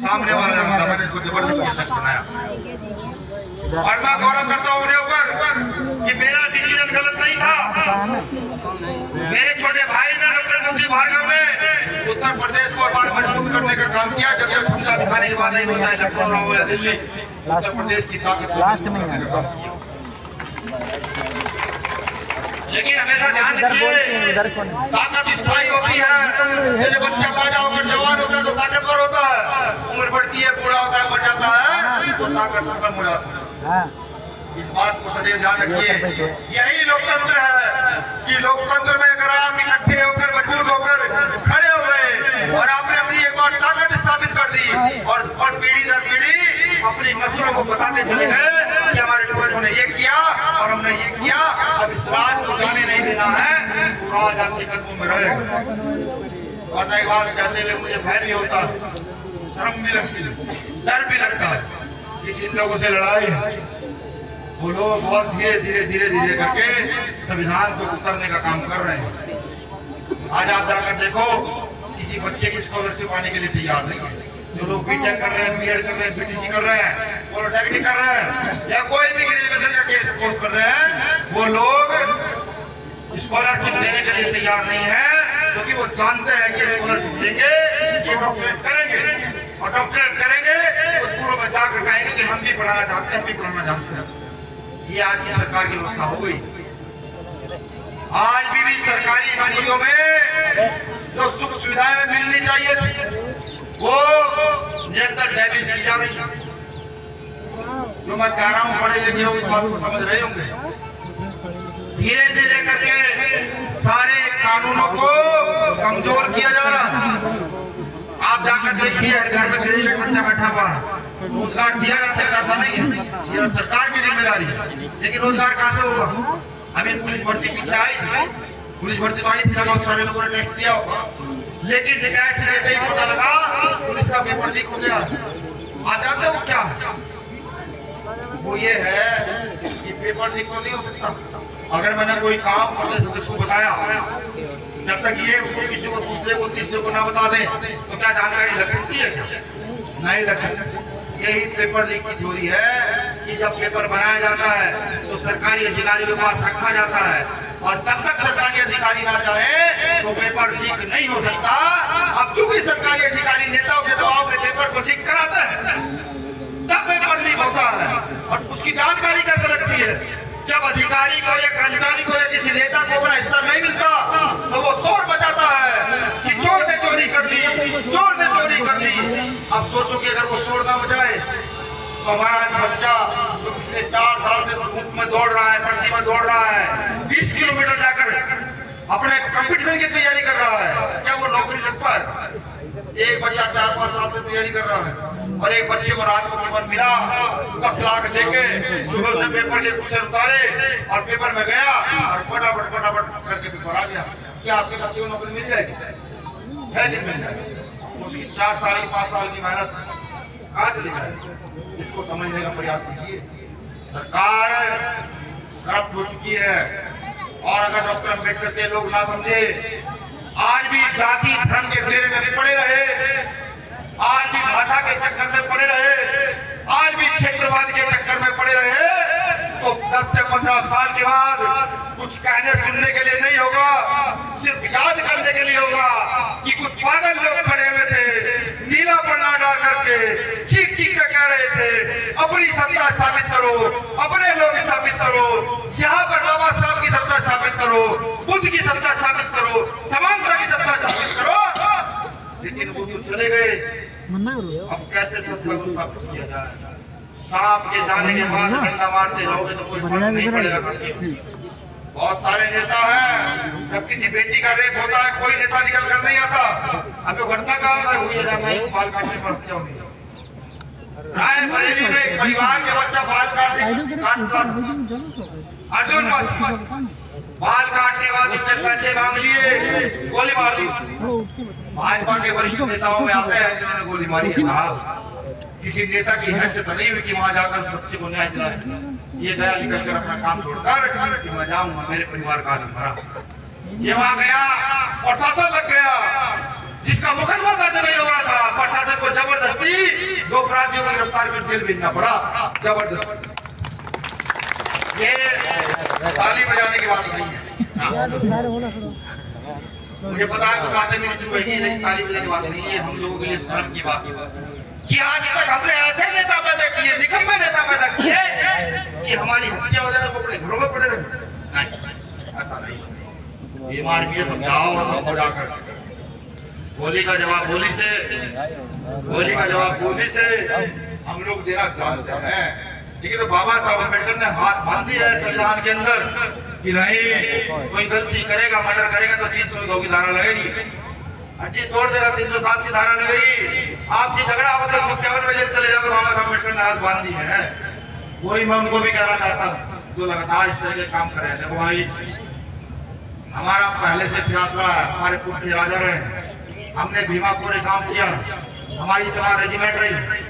सामने वाला जानता, मैंने इसको जबरदस्ती बनाया। और मैं गौरव करता हूँ उनके ऊपर कि मेरा डिसीजन गलत नहीं था। मेरे छोटे भाई ने डॉक्टर मुंशी भार्गव ने उत्तर प्रदेश को और मजबूत करने का काम किया। जब यह खुदा दिखाने की बात नहीं होता है, लखनऊ हो या दिल्ली, उत्तर प्रदेश की ताकत लास्ट में लेकिन हमेशा ध्यान रखिए, ताकत स्थायी होती है। जब बच्चा पैदा होकर जवान होता है तो ताकतवर होता है, उम्र बढ़ती है, बूढ़ा होता है, मर जाता है तो ताकत खत्म हो जाती है। इस बात को सदैव ध्यान रखिए। यही लोकतंत्र है कि लोकतंत्र में अगर आप इकट्ठे होकर मजबूत होकर खड़े हो गए और आपने अपनी एक बार ताकत स्थापित कर दी और पीढ़ी दर पीढ़ी अपनी नस्लों को बताते चले गए कि हमारे पूर्वजों ने ये किया और हमने ये किया, अब इस राज को जाने नहीं देना है, राज आपके कदमों में रहेगा। और नई बात कहते हुए मुझे भय भी होता, शर्म भी लगती, डर भी लगता है कि जिन लोगों से लड़ाई है वो लोग बहुत धीरे धीरे करके संविधान को उतरने का काम कर रहे हैं। आज आप जाकर देखो, किसी बच्चे की स्कॉलरशिप आने के लिए तैयार नहीं है। जो लोग बीटेक कर रहे हैं, बीएड कर रहे हैं, बीटीसी कर रहे हैं, पॉलिटेक्निक कर रहे हैं या कोई भी ग्रेजुएशन का कोर्स कर रहे हैं, वो लोग स्कॉलरशिप देने के लिए तैयार नहीं है, क्योंकि वो जानते हैं कि स्कॉलरशिप देंगे ये डॉक्टरेट करेंगे और डॉक्टरेट करेंगे तो स्कूलों में जाकर कहेंगे कि हम भी पढ़ाना चाहते हैं, हम भी पढ़ाना चाहते हैं। ये आज की सरकार की व्यवस्था हो गई। आज भी सरकारी नौकरियों में जो सुख सुविधाएं मिलनी चाहिए थी वो निरंतर डैमेज की जा रही है। जो मैं कह रहा हूँ, बड़े लिखे लोग इस बात को समझ रहे होंगे। धीरे धीरे करके सारे कानूनों को कमजोर किया जा रहा है। आप जाकर देखिए, हर घर में ग्रेजुएट बच्चा बैठा हुआ है, रोजगार दिया जा सकता ऐसा नहीं है, ये सरकार की जिम्मेदारी है। लेकिन रोजगार कहाँ से होगा? अभी पुलिस भर्ती पीछे आई थी, पुलिस भर्ती तो आई थी, बहुत सारे लोगों ने टेस्ट दिया होगा, लेकिन टिकट से लेते ही पता लगा पुलिस का पेपर लीक हो गया। आ जाते हो क्या? वो ये है कि पेपर लीक तो नहीं हो सकता। अगर मैंने कोई काम प्रदेश सदस्य को बताया, जब तक ये उसको किसी को दूसरे को तीसरे को ना बता दें तो क्या जानकारी लग सकती है? नहीं लग सकती। यही पेपर लीक की थ्योरी है कि जब पेपर बनाया जाता है तो सरकारी अधिकारी के पास रखा जाता है और तब तक सरकारी अधिकारी ना चाहे तो पेपर लीक नहीं हो सकता। अब क्योंकि सरकारी अधिकारी नेताओं के दबाव में पेपर को लीक कराते हैं, तब पेपर लीक होता है और उसकी जानकारी कैसे लगती है? जब अधिकारी को या कर्मचारी को या किसी नेता को अपना हिस्सा नहीं मिलता तो वो शोर बजाता है कि चोर ने चोरी कर दी, चोर ने चोरी कर दी। अब सोचो कि अगर वो शोर ना बजाए तो हमारा बच्चा जो पिछले 4 साल से धूप में दौड़ रहा है, सर्दी में दौड़ रहा है, 20 किलोमीटर जाकर अपने कंपटीशन की तैयारी कर रहा है, क्या वो नौकरी लग पाए? एक बच्चा 4-5 साल से तैयारी कर रहा है और एक बच्चे को रात को पेपर मिला, 10 लाख देके सुबह से पेपर के कुछ उतारे और पेपर में गया और फटाफट करके पेपर आ गया। क्या आपके बच्चे को नौकरी मिल जाएगी? है दिन मिल जाएगी। उसकी 4 साल 5 साल की मेहनत कहाँ चली जाएगी? इसको समझने का प्रयास कीजिए। सरकार करप्ट हो चुकी है और अगर डॉक्टर अम्बेडकर के लोग ना समझे, आज भी जाति धर्म के फेरे में पड़े रहे, आज भी भाषा के चक्कर में पड़े रहे, आज भी क्षेत्रवाद के चक्कर में पड़े रहे, तो 10 से 15 साल के बाद कुछ कहने सुनने के लिए नहीं होगा, सिर्फ याद करने के लिए होगा कि कुछ पागल लोग खड़े हुए थे, नीला पन्ना डाल करके चीख के कह रहे थे अपनी सत्ता स्थापित करो, अपने लोग स्थापित करो, यहाँ पर बाबा साहब की सत्ता स्थापित करो, बुद्ध की सत्ता स्थापित करो, समानता की सत्ता स्थापित करो। लेकिन वो तो चले गए। अब कैसे सत्ता को स्थापित किया जाए? सांप के जाने के बाद डंडा मारते रहोगे तो कोई फर्क नहीं पड़ेगा। बहुत सारे नेता हैं, जब किसी बेटी का रेप होता है कोई नेता निकल कर नहीं आता। अब जो घटना कहाँ हुई है, बाल काटने पर रायबरेली में एक परिवार के बच्चा बाल अर्जुन बाल काटने के बाद उसने पैसे मांग लिए, गोली मार दी। भाजपा के वरिष्ठ नेताओं में आते हैं जिन्होंने गोली मारी है। किसी नेता की हैसियत नहीं हुई कि वहां जाकर बच्चे को न्याय दिला सके। ये दया निकल कर अपना काम छोड़कर कि मैं जाऊंगा, मेरे परिवार का आदमी मरा। ये वहां गया, प्रशासन लग गया, जिसका मुकदमा दर्ज नहीं हो रहा था, प्रशासन को जबरदस्ती अपराधियों की गिरफ्तार कर जेल भेजना पड़ा, जबरदस्त। ये ताली बजाने की बात नहीं है। मुझे पता है कुछ आते मेरी चुप है, लेकिन ताली बजाने की बात नहीं है, हम लोगों के लिए शर्म की बात है कि आज तक हमने ऐसे नेता पैदा किए, निकम्मे नेता पैदा किए कि हमारी हत्या वगैरह को अपने घरों में पड़े रहे। ऐसा नहीं, बीमार भी समझाओ और सबको जाकर गोली का जवाब गोली से, गोली का जवाब गोली से हम लोग देना जानते हैं। लेकिन तो बाबा साहब अम्बेडकर ने हाथ बांध दिया है संविधान के अंदर कि नहीं, कोई गलती करेगा, मर्डर करेगा तो 302 की धारा लगेगी, हड्डी तोड़ देगा 307 की धारा लगेगी, आपसी झगड़ा हो तो 151 में जेल चले जाओगे। बाबा साहब अम्बेडकर ने हाथ बांध दी है। वही मैं उनको भी कहना चाहता हूँ जो लगातार इस तरह के काम कर रहे हैं। देखो भाई, हमारा पहले से इतिहास रहा है, हमारे पुरखे राजा रहे, हमने भीमा कोरे काम किया, हमारी जवान रेजिमेंट रही,